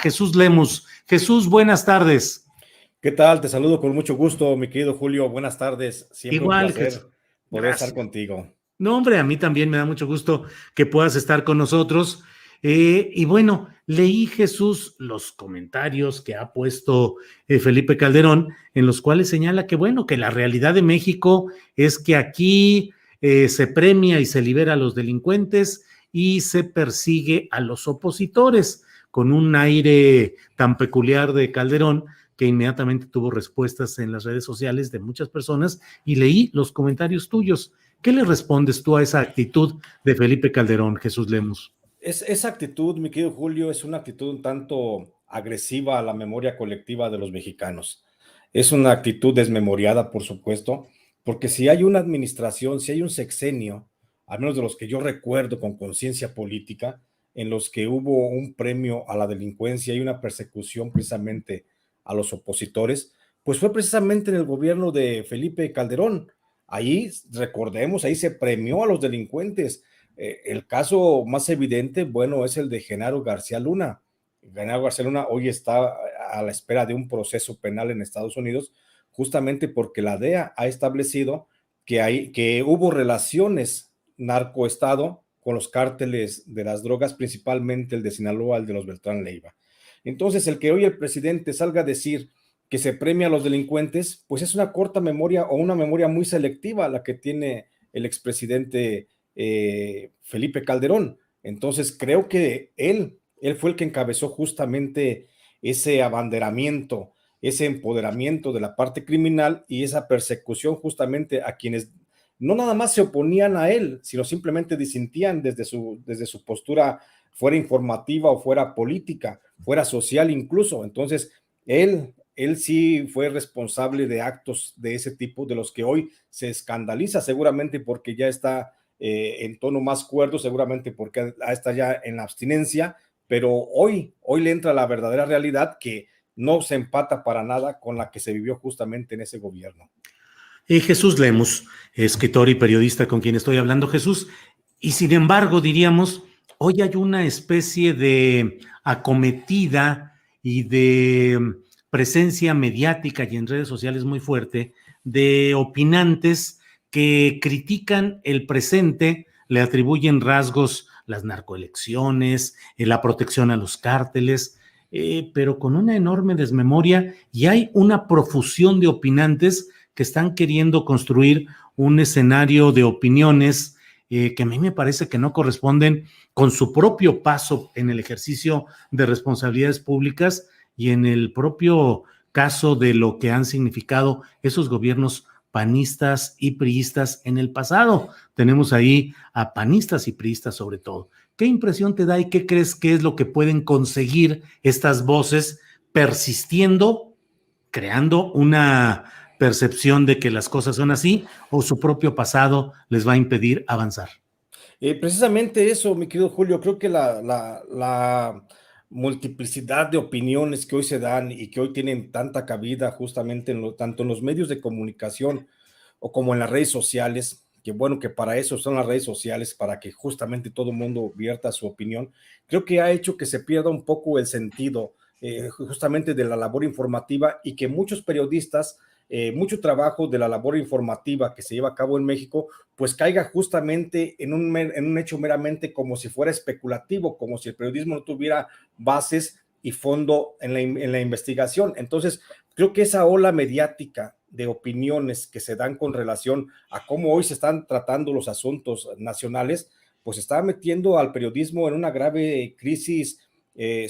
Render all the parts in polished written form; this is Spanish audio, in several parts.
Jesús Lemus. Jesús, buenas tardes. ¿Qué tal? Te saludo con mucho gusto, mi querido Julio. Buenas tardes. Siempre Igual, un placer Jesús. poder estar Gracias. contigo. No, hombre, a mí también me da mucho gusto que puedas estar con nosotros. Y bueno, leí, Jesús, los comentarios que ha puesto Felipe Calderón, en los cuales señala que, bueno, que la realidad de México es que aquí se premia y se libera a los delincuentes y se persigue a los opositores, con un aire tan peculiar de Calderón que inmediatamente tuvo respuestas en las redes sociales de muchas personas y leí los comentarios tuyos. ¿Qué le respondes tú a esa actitud de Felipe Calderón, Jesús Lemus? Esa actitud, mi querido Julio, es una actitud un tanto agresiva a la memoria colectiva de los mexicanos. Es una actitud desmemoriada, por supuesto, porque si hay una administración, si hay un sexenio, al menos de los que yo recuerdo con conciencia política, en los que hubo un premio a la delincuencia y una persecución precisamente a los opositores, pues fue precisamente en el gobierno de Felipe Calderón. Ahí, recordemos, ahí se premió a los delincuentes. El caso más evidente, bueno, es el de Genaro García Luna. Genaro García Luna hoy está a la espera de un proceso penal en Estados Unidos, justamente porque la DEA ha establecido que hubo relaciones narcoestado con los cárteles de las drogas, principalmente el de Sinaloa, el de los Beltrán Leiva. Entonces, el que hoy el presidente salga a decir que se premia a los delincuentes, pues es una corta memoria o una memoria muy selectiva la que tiene el expresidente Felipe Calderón. Entonces creo que él fue el que encabezó justamente ese abanderamiento, ese empoderamiento de la parte criminal y esa persecución justamente a quienes no nada más se oponían a él, sino simplemente disentían desde su postura, fuera informativa o fuera política, fuera social incluso. Entonces, él sí fue responsable de actos de ese tipo, de los que hoy se escandaliza seguramente porque ya está en tono más cuerdo, seguramente porque está ya en la abstinencia, pero hoy le entra la verdadera realidad que no se empata para nada con la que se vivió justamente en ese gobierno. Jesús Lemus, escritor y periodista con quien estoy hablando, Jesús, y sin embargo diríamos, hoy hay una especie de acometida y de presencia mediática y en redes sociales muy fuerte de opinantes que critican el presente, le atribuyen rasgos las narcoelecciones, la protección a los cárteles, pero con una enorme desmemoria y hay una profusión de opinantes que están queriendo construir un escenario de opiniones que a mí me parece que no corresponden con su propio paso en el ejercicio de responsabilidades públicas y en el propio caso de lo que han significado esos gobiernos panistas y priistas en el pasado. Tenemos ahí a panistas y priistas sobre todo. ¿Qué impresión te da y qué crees que es lo que pueden conseguir estas voces persistiendo, creando una percepción de que las cosas son así o su propio pasado les va a impedir avanzar? Precisamente eso, mi querido Julio, creo que la multiplicidad de opiniones que hoy se dan y que hoy tienen tanta cabida justamente tanto en los medios de comunicación o como en las redes sociales, que bueno, que para eso son las redes sociales, para que justamente todo el mundo vierta su opinión, creo que ha hecho que se pierda un poco el sentido justamente de la labor informativa y que muchos periodistas, mucho trabajo de la labor informativa que se lleva a cabo en México, pues caiga justamente en un hecho meramente como si fuera especulativo, como si el periodismo no tuviera bases y fondo en la investigación. Entonces, creo que esa ola mediática de opiniones que se dan con relación a cómo hoy se están tratando los asuntos nacionales, pues está metiendo al periodismo en una grave crisis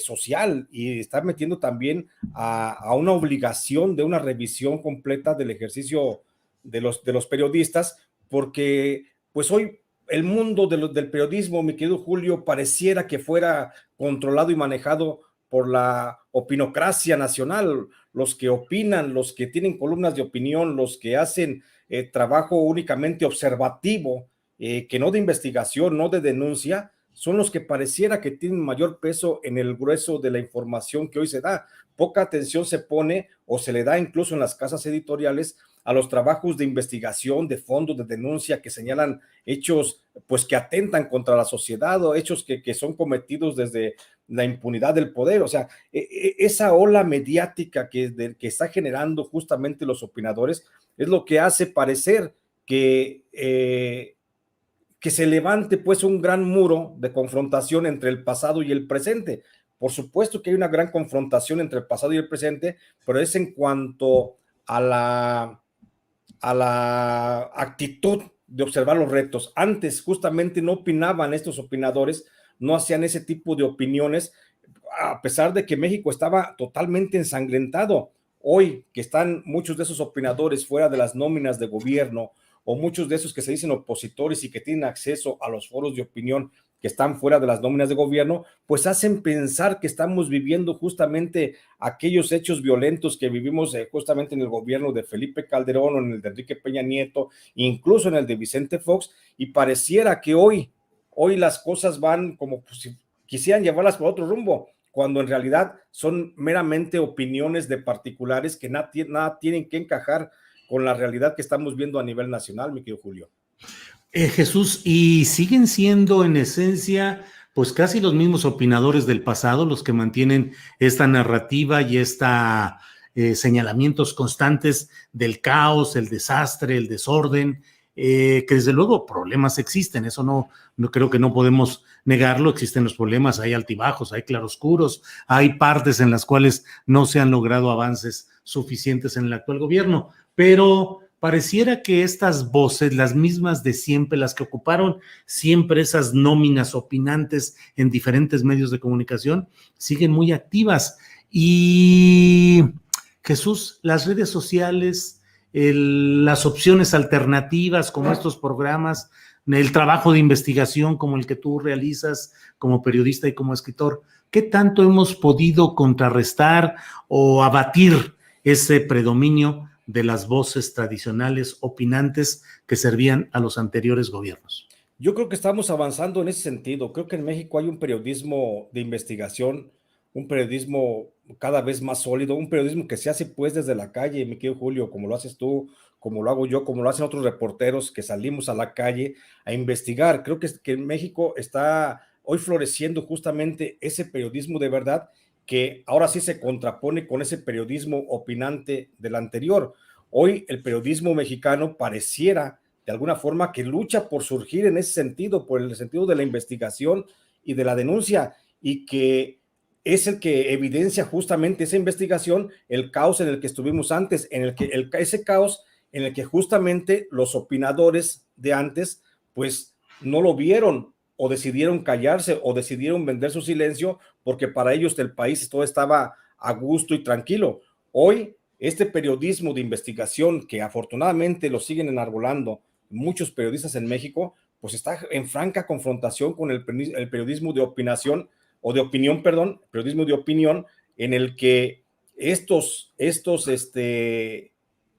social y está metiendo también a una obligación de una revisión completa del ejercicio de los periodistas, porque pues hoy el mundo del periodismo, mi querido Julio, pareciera que fuera controlado y manejado por la opinocracia nacional, los que opinan, los que tienen columnas de opinión, los que hacen trabajo únicamente observativo, que no de investigación, no de denuncia, son los que pareciera que tienen mayor peso en el grueso de la información que hoy se da. Poca atención se pone o se le da incluso en las casas editoriales a los trabajos de investigación, de fondo, de denuncia que señalan hechos pues que atentan contra la sociedad o hechos que son cometidos la impunidad del poder. O sea, esa ola mediática que está generando justamente los opinadores es lo que hace parecer que se levante pues un gran muro de confrontación entre el pasado y el presente. Por supuesto que hay una gran confrontación entre el pasado y el presente, pero es en cuanto a la actitud de observar los retos. Antes justamente no opinaban estos opinadores, no hacían ese tipo de opiniones, a pesar de que México estaba totalmente ensangrentado. Hoy que están muchos de esos opinadores fuera de las nóminas de gobierno, o muchos de esos que se dicen opositores y que tienen acceso a los foros de opinión que están fuera de las nóminas de gobierno, pues hacen pensar que estamos viviendo justamente aquellos hechos violentos que vivimos justamente en el gobierno de Felipe Calderón o en el de Enrique Peña Nieto, incluso en el de Vicente Fox, y pareciera que hoy las cosas van como si quisieran llevarlas por otro rumbo, cuando en realidad son meramente opiniones de particulares que nada tienen que encajar con la realidad que estamos viendo a nivel nacional, mi querido Julio. Jesús, y siguen siendo en esencia, pues casi los mismos opinadores del pasado, los que mantienen esta narrativa y esta señalamientos constantes del caos, el desastre, el desorden, que desde luego problemas existen, eso no creo que no podemos negarlo, existen los problemas, hay altibajos, hay claroscuros, hay partes en las cuales no se han logrado avances suficientes en el actual gobierno, pero pareciera que estas voces, las mismas de siempre, las que ocuparon siempre esas nóminas opinantes en diferentes medios de comunicación, siguen muy activas. Y Jesús, las redes sociales, las opciones alternativas como estos programas, el trabajo de investigación como el que tú realizas como periodista y como escritor, ¿qué tanto hemos podido contrarrestar o abatir ese predominio de las voces tradicionales opinantes que servían a los anteriores gobiernos? Yo creo que estamos avanzando en ese sentido. Creo que en México hay un periodismo de investigación, un periodismo cada vez más sólido, un periodismo que se hace pues desde la calle, mi querido Julio, como lo haces tú, como lo hago yo, como lo hacen otros reporteros que salimos a la calle a investigar. Creo que en México está hoy floreciendo justamente ese periodismo de verdad, que ahora sí se contrapone con ese periodismo opinante del anterior. Hoy el periodismo mexicano pareciera de alguna forma que lucha por surgir en ese sentido, por el sentido de la investigación y de la denuncia, y que es el que evidencia justamente esa investigación, el caos en el que estuvimos antes, en el que ese caos en el que justamente los opinadores de antes pues no lo vieron, o decidieron callarse, o decidieron vender su silencio, porque para ellos el país todo estaba a gusto y tranquilo. Hoy, este periodismo de investigación, que afortunadamente lo siguen enarbolando muchos periodistas en México, pues está en franca confrontación con el periodismo de opinación, o de opinión, perdón, periodismo de opinión, en el que estos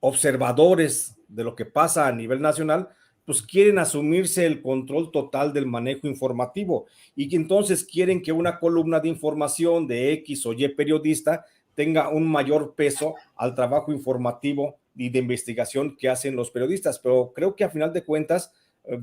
observadores de lo que pasa a nivel nacional, pues quieren asumirse el control total del manejo informativo, y que entonces quieren que una columna de información de X o Y periodista tenga un mayor peso al trabajo informativo y de investigación que hacen los periodistas. Pero creo que a final de cuentas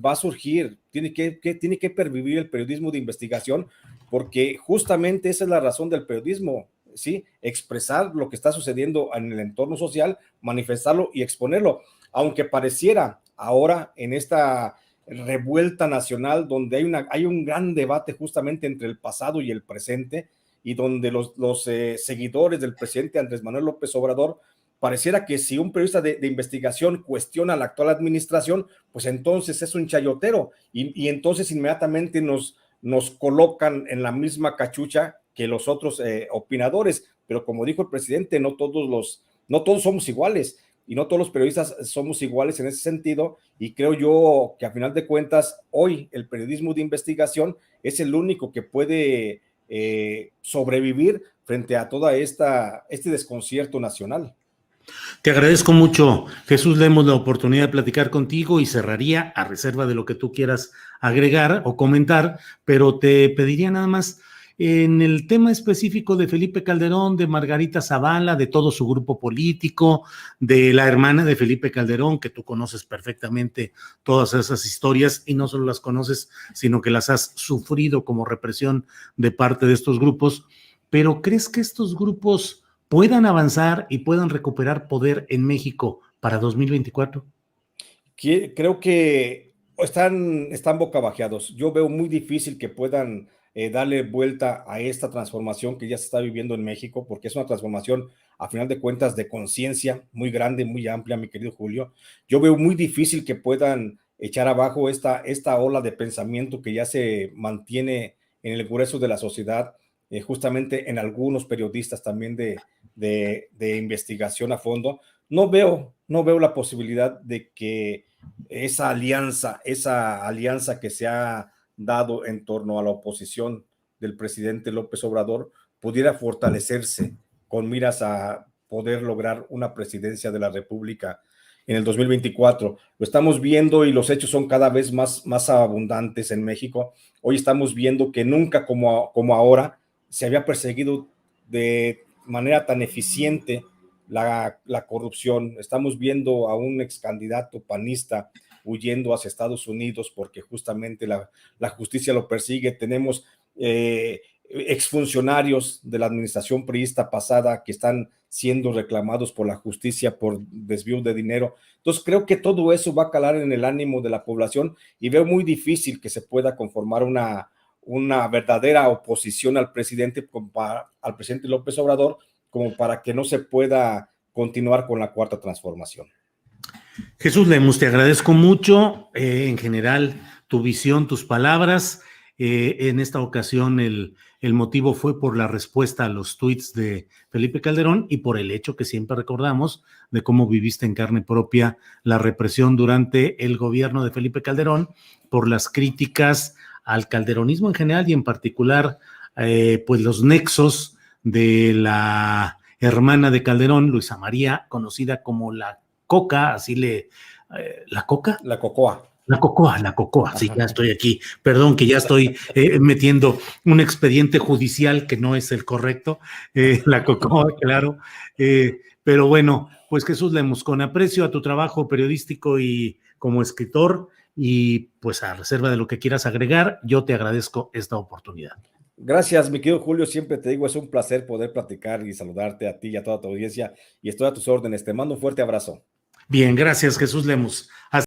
va a surgir, tiene que pervivir el periodismo de investigación, porque justamente esa es la razón del periodismo, ¿sí? Expresar lo que está sucediendo en el entorno social, manifestarlo y exponerlo, aunque pareciera ahora en esta revuelta nacional donde hay un gran debate justamente entre el pasado y el presente, y donde los seguidores del presidente Andrés Manuel López Obrador, pareciera que si un periodista de investigación cuestiona la actual administración, pues entonces es un chayotero, y entonces inmediatamente nos colocan en la misma cachucha que los otros opinadores. Pero como dijo el presidente, no todos somos iguales, y no todos los periodistas somos iguales en ese sentido, y creo yo que a final de cuentas hoy el periodismo de investigación es el único que puede sobrevivir frente a toda este desconcierto nacional. Te agradezco mucho, Jesús Lemos, la oportunidad de platicar contigo, y cerraría a reserva de lo que tú quieras agregar o comentar, pero te pediría nada más, en el tema específico de Felipe Calderón, de Margarita Zavala, de todo su grupo político, de la hermana de Felipe Calderón, que tú conoces perfectamente todas esas historias y no solo las conoces, sino que las has sufrido como represión de parte de estos grupos. Pero ¿crees que estos grupos puedan avanzar y puedan recuperar poder en México para 2024? Creo que están bocabajeados. Yo veo muy difícil que puedan darle vuelta a esta transformación que ya se está viviendo en México, porque es una transformación, a final de cuentas, de conciencia muy grande, muy amplia, mi querido Julio. Yo veo muy difícil que puedan echar abajo esta ola de pensamiento que ya se mantiene en el grueso de la sociedad, justamente en algunos periodistas también de investigación a fondo. No veo la posibilidad de que esa alianza que se ha dado en torno a la oposición del presidente López Obrador pudiera fortalecerse con miras a poder lograr una presidencia de la República en el 2024. Lo estamos viendo y los hechos son cada vez más abundantes en México. Hoy estamos viendo que nunca como ahora se había perseguido de manera tan eficiente la corrupción. Estamos viendo a un ex candidato panista huyendo hacia Estados Unidos porque justamente la justicia lo persigue. Tenemos exfuncionarios de la administración priista pasada que están siendo reclamados por la justicia por desvío de dinero. Entonces creo que todo eso va a calar en el ánimo de la población y veo muy difícil que se pueda conformar una verdadera oposición al presidente López Obrador, como para que no se pueda continuar con la cuarta transformación. Jesús Lemus, te agradezco mucho, en general, tu visión, tus palabras. En esta ocasión el motivo fue por la respuesta a los tuits de Felipe Calderón y por el hecho que siempre recordamos de cómo viviste en carne propia la represión durante el gobierno de Felipe Calderón, por las críticas al calderonismo en general y en particular, pues los nexos de la hermana de Calderón, Luisa María, conocida como la Coca, ¿la Coca? La Cocoa. La Cocoa, sí, ya estoy aquí. Perdón que ya estoy metiendo un expediente judicial que no es el correcto. La Cocoa, claro. Pero bueno, pues Jesús Lemus, con aprecio a tu trabajo periodístico y como escritor, y pues a reserva de lo que quieras agregar, yo te agradezco esta oportunidad. Gracias, mi querido Julio. Siempre te digo, es un placer poder platicar y saludarte a ti y a toda tu audiencia. Y estoy a tus órdenes. Te mando un fuerte abrazo. Bien, gracias, Jesús Lemus.